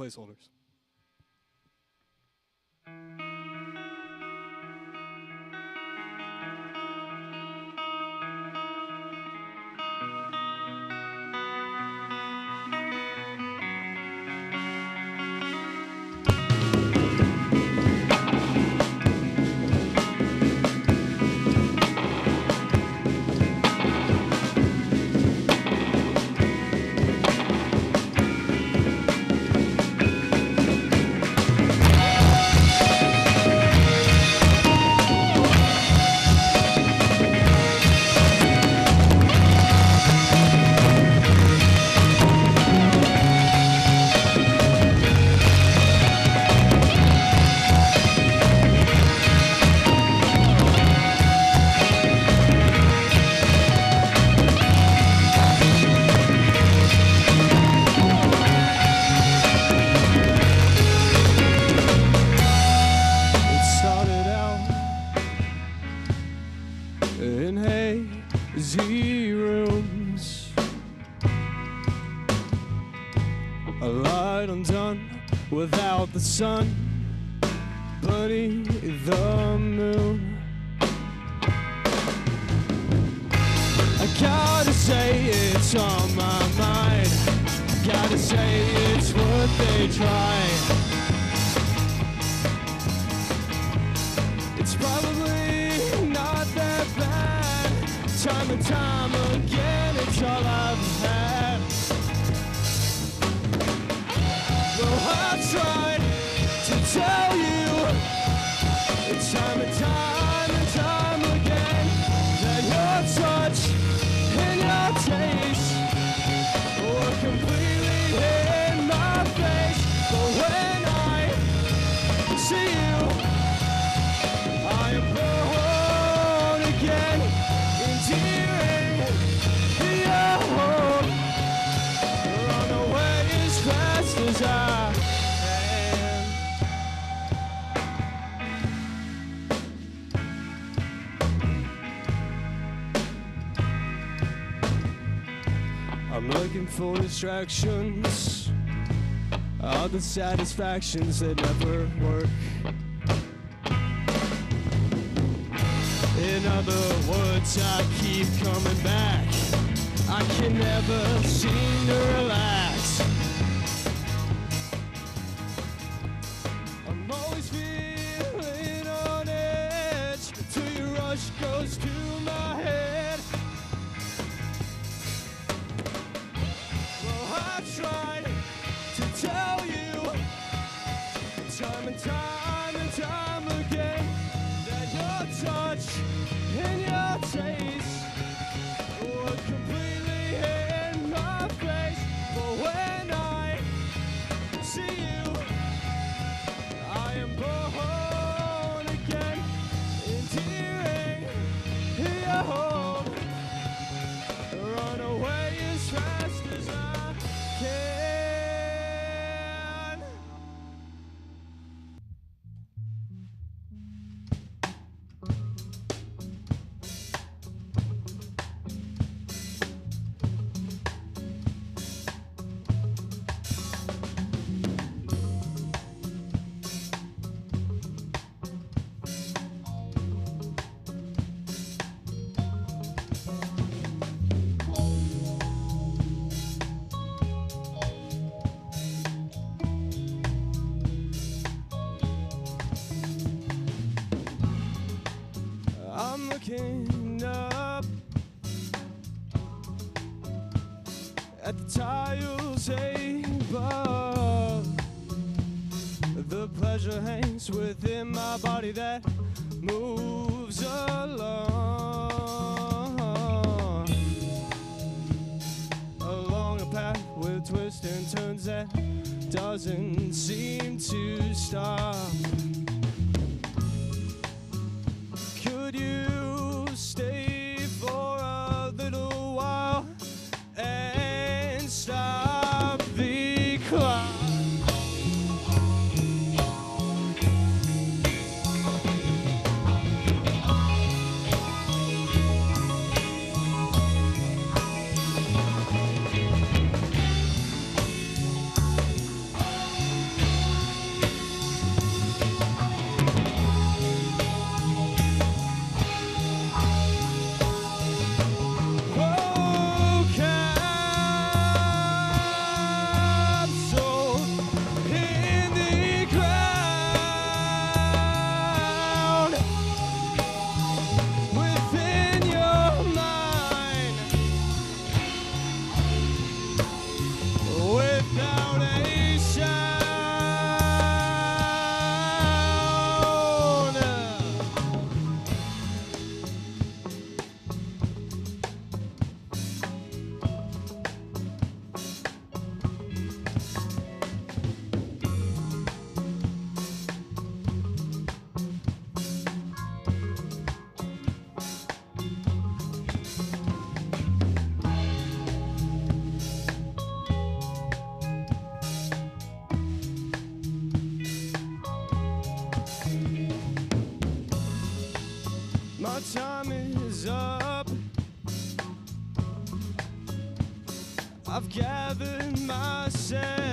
Placeholders. In hazy rooms, a light undone without the sun beneath the moon. I gotta say it's on my mind, gotta say it's worth a try. It's probably not that bad, time and time again, it's all I've had. Well, I tried to tell you, it's time and time again, that your touch and your taste were completely in my face. But when I see you, I am born again, endearing your home. Run away as fast as I can. I'm looking for distractions, all the satisfactions that never work. In other words, I keep coming back, I can never seem to relax. I'm always feeling on edge, till your rush goes to my head. Well, I tried to tell you, time and time again, that your touch and your taste were completely in my face. But when I see you, I am born again, endearing your home. Run away as fast as I can. I'm looking up at the tiles above. The pleasure hangs within my body that moves along a path with twists and turns that doesn't seem to stop. Could you stay for a little while and stop the clock? time is up. I've gathered my senses.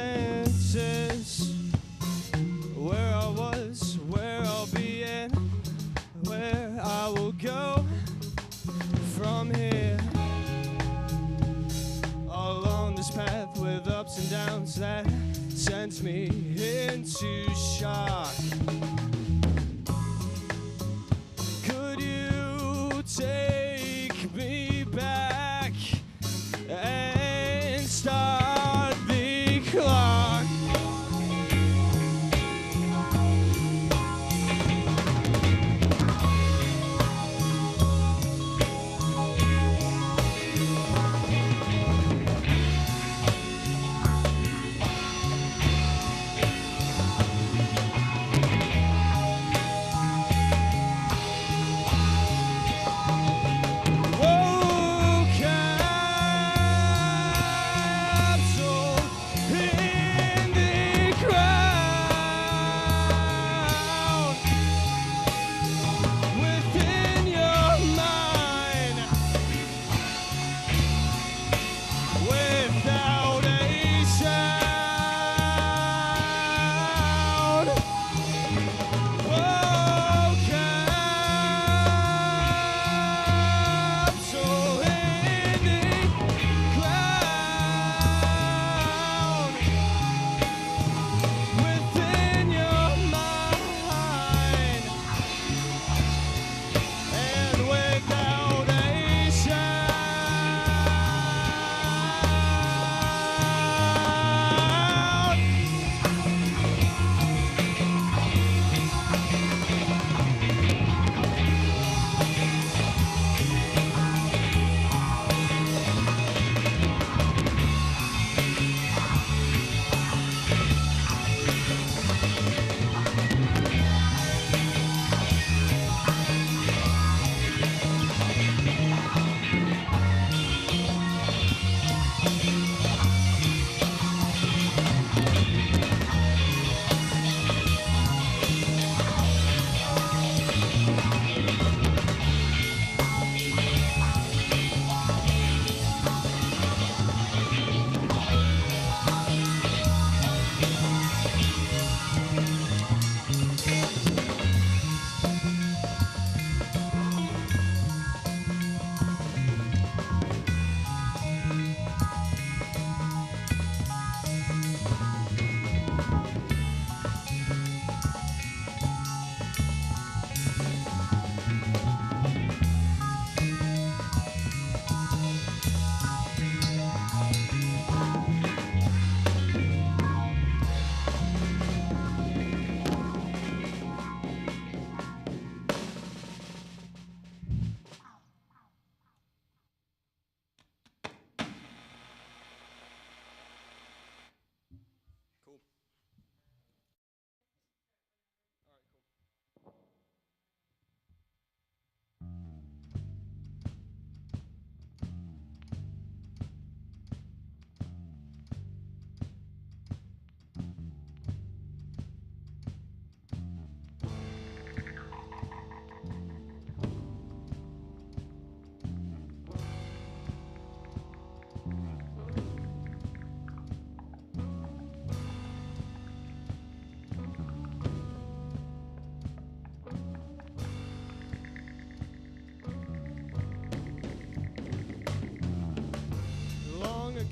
Where I was, where I'll be, and where I will go from here. Along this path with ups and downs that sends me into shock. Could you take me back and start the clock?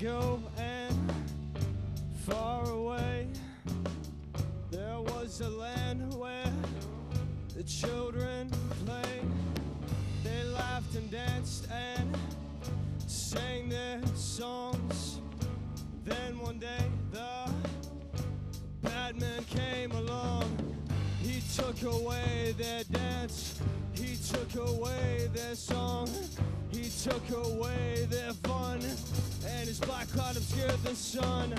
Ago and far away, there was a land where the children played. They laughed and danced and sang their songs. Then one day the bad man came along. He took away their dance, he took away their song, he took away their fun, and his black cloud obscured the sun.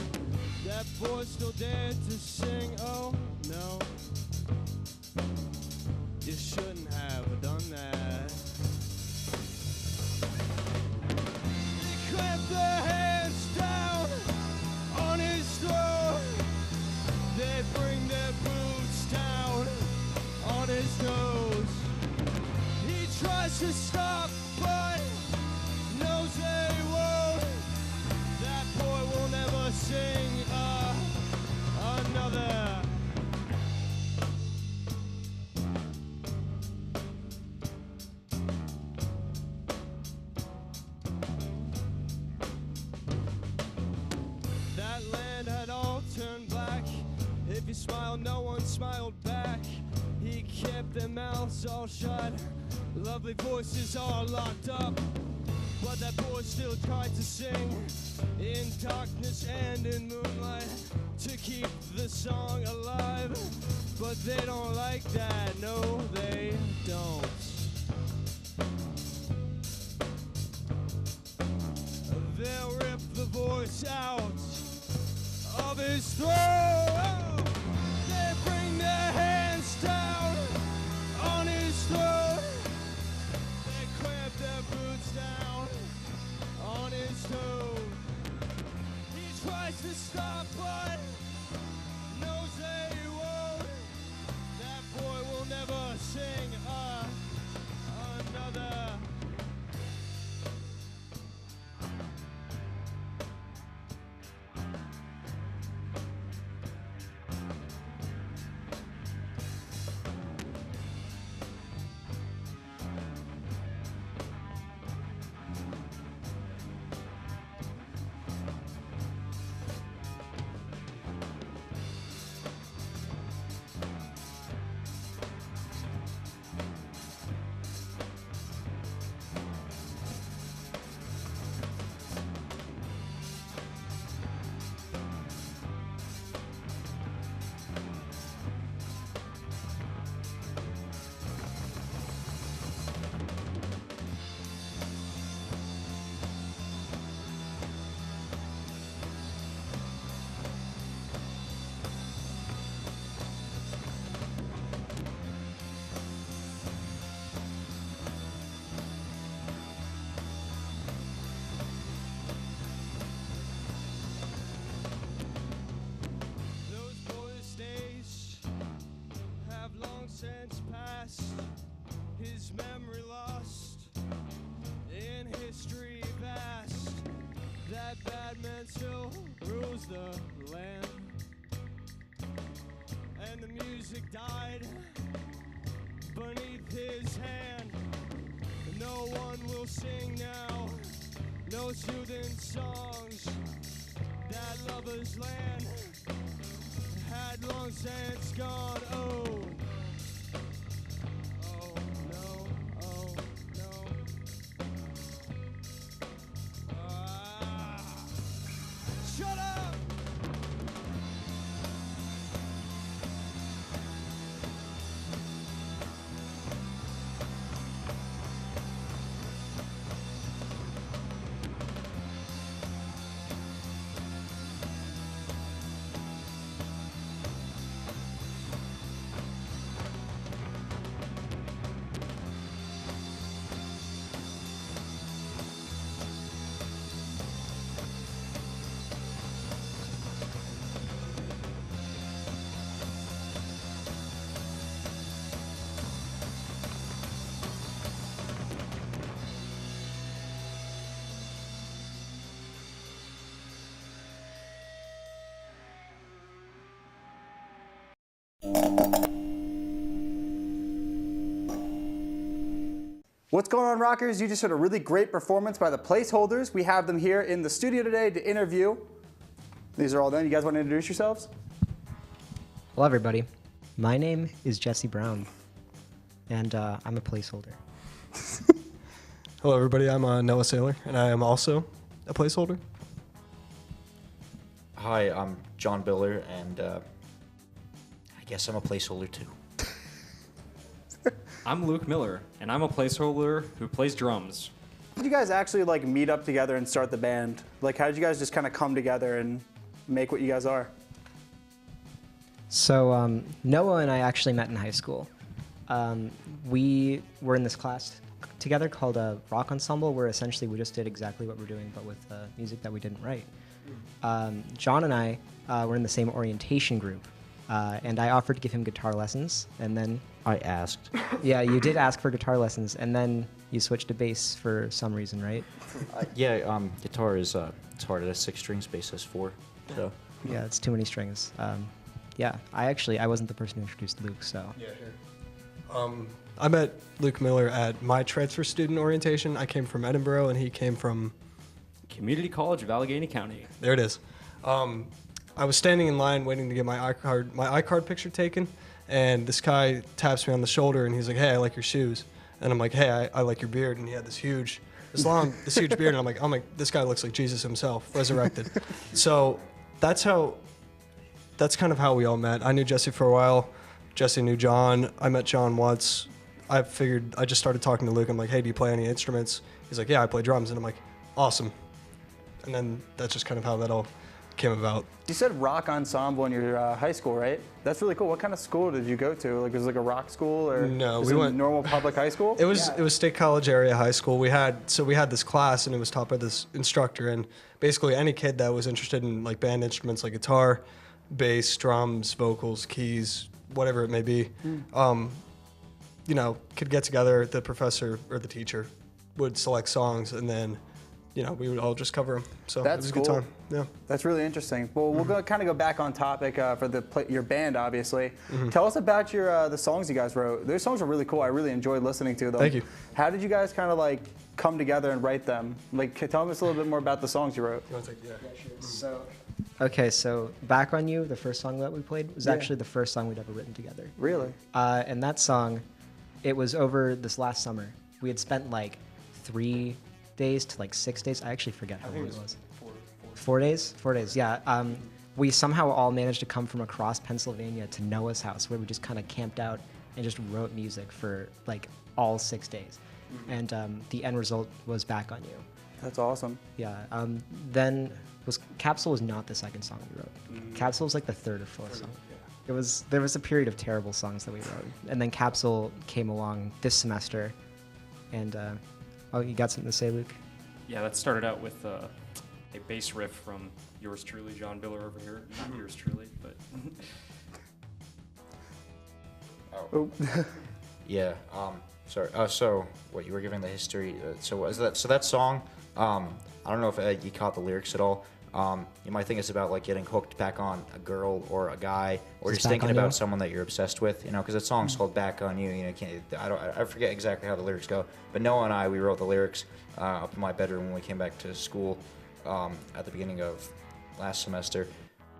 That boy still dared to sing, oh no, you shouldn't have done that. They clamped their hands down on his throat, they bring their boots down on his nose. He tries to stop, but knows they won't. That boy will never sing another. That land had all turned black. If you smiled, no one smiled back. He kept their mouths all shut, lovely voices all locked up. But that boy still tried to sing in darkness and in moonlight to keep the song alive. But they don't like that, no they don't. They'll rip the voice out of his throat. They bring their hands down on his throat. They clamp their boots down on his toes. He tries to stop, but knows they won't. That boy will never sing another. Since past, his memory lost in history vast. That bad man still rules the land, and the music died beneath his hand. No one will sing now, no soothing songs. That lover's land had long since gone. Oh. Shut up! What's going on, rockers? You just heard a really great performance by the Placeholders. We have them here in the studio today to interview. These are all done. You guys want to introduce yourselves? Hello, everybody. My name is Jesse Brown, and I'm a placeholder. Hello, everybody. I'm Noah Saylor, and I am also a placeholder. Hi, I'm John Biller, and I guess I'm a placeholder too. I'm Luke Miller, and I'm a placeholder who plays drums. How did you guys actually like meet up together and start the band? Like, how did you guys just kind of come together and make what you guys are? So Noah and I actually met in high school. We were in this class together called a rock ensemble, where essentially we just did exactly what we're doing, but with music that we didn't write. John and I were in the same orientation group, and I offered to give him guitar lessons, and then I asked. yeah, you did ask for guitar lessons, and then you switched to bass for some reason, right? Yeah, guitar is it's hard. It has 6 strings, bass has 4. So Yeah, it's too many strings. Yeah, I wasn't the person who introduced Luke, so. Yeah, here. I met Luke Miller at my transfer student orientation. I came from Edinburgh, and he came from... Community College of Allegheny County. There it is. I was standing in line waiting to get my iCard picture taken, and this guy taps me on the shoulder, and he's like, "Hey, I like your shoes." And I'm like, "Hey, I like your beard." And he had this huge beard, and I'm like, this guy looks like Jesus himself, resurrected. So that's kind of how we all met. I knew Jesse for a while. Jesse knew John. I met John once. I just started talking to Luke. I'm like, "Hey, do you play any instruments?" He's like, "Yeah, I play drums." And I'm like, "Awesome." And then that's just kind of how that all came about. You said rock ensemble in your high school, right? That's really cool. What kind of school did you go to? Like, was it like a rock school or No, we went normal public high school? It was State College area high school. We had this class, and it was taught by this instructor, and basically any kid that was interested in like band instruments like guitar, bass, drums, vocals, keys, whatever it may be, could get together. The professor or the teacher would select songs, and then we would all just cover them. So That's it was a good cool. time. Yeah. That's really interesting. Well, we'll kind of go back on topic for your band, obviously. Tell us about the songs you guys wrote. Those songs are really cool. I really enjoyed listening to them. Thank you. How did you guys kind of like come together and write them? Like, tell us a little bit more about the songs you wrote. You want to take, So Back on You, the first song that we played, was actually the first song we'd ever written together. Really? And that song, it was over this last summer. We had spent like 3 days to like 6 days. I actually forget how long it was. 4 days? 4 days, yeah. We somehow all managed to come from across Pennsylvania to Noah's house, where we just kind of camped out and just wrote music for like all 6 days. And the end result was Back on You. That's awesome. Yeah. Then Capsule was not the second song we wrote. Capsule was like the third or fourth song. There was a period of terrible songs that we wrote, and then Capsule came along this semester, and you got something to say, Luke? Yeah, that started out with a bass riff from yours truly, John Biller over here. Not yours truly, but. Oh. yeah. Sorry. So what you were giving the history? So that song? I don't know if you caught the lyrics at all. You might think it's about like getting hooked back on a girl or a guy, or just thinking about someone that you're obsessed with. Because the song's called "Back on You." I forget exactly how the lyrics go, but Noah and I, we wrote the lyrics up in my bedroom when we came back to school at the beginning of last semester,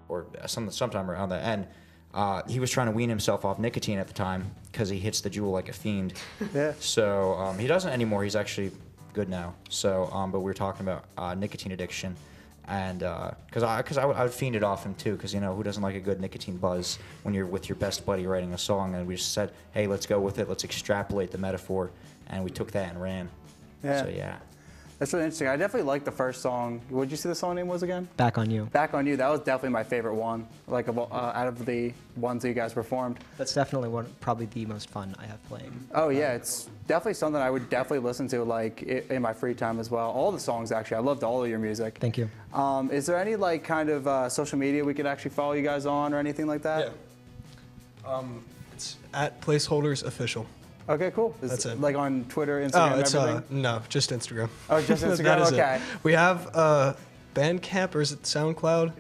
or sometime around that. And he was trying to wean himself off nicotine at the time because he hits the Juul like a fiend. Yeah. So he doesn't anymore. He's actually good now. So, but we were talking about nicotine addiction. And because I would fiend it off him too, because who doesn't like a good nicotine buzz when you're with your best buddy writing a song? And we just said, hey, let's go with it. Let's extrapolate the metaphor, and we took that and ran. Yeah. So yeah. That's really interesting. I definitely like the first song. What did you say the song name was again? Back on You. Back on You. That was definitely my favorite one. Like out of the ones that you guys performed. That's definitely probably the most fun I have playing. Oh yeah, it's definitely something I would definitely listen to like in my free time as well. All the songs actually. I loved all of your music. Thank you. Is there any like kind of social media we could actually follow you guys on or anything like that? Yeah. It's at Placeholders Official. Okay, cool. That's it. Like on Twitter, Instagram, everything? No, just Instagram. Oh, just Instagram. That is Okay. it. We have Bandcamp, or is it SoundCloud?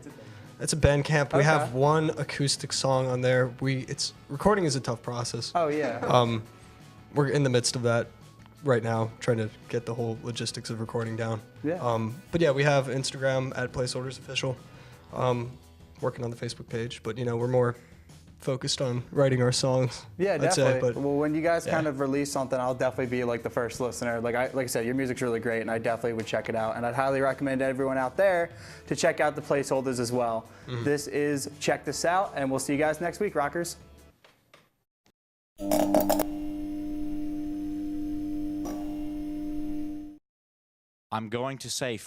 It's a Bandcamp. We have one acoustic song on there. Recording is a tough process. Oh yeah. We're in the midst of that right now, trying to get the whole logistics of recording down. Yeah. But yeah, we have Instagram at Placeholders Official. Working on the Facebook page, but we're more focused on writing our songs. Yeah, I'd definitely. say, but well, when you guys kind of release something, I'll definitely be like the first listener. Like I said, your music's really great, and I definitely would check it out. And I'd highly recommend everyone out there to check out the Placeholders as well. This is Check This Out, and we'll see you guys next week, rockers. I'm going to say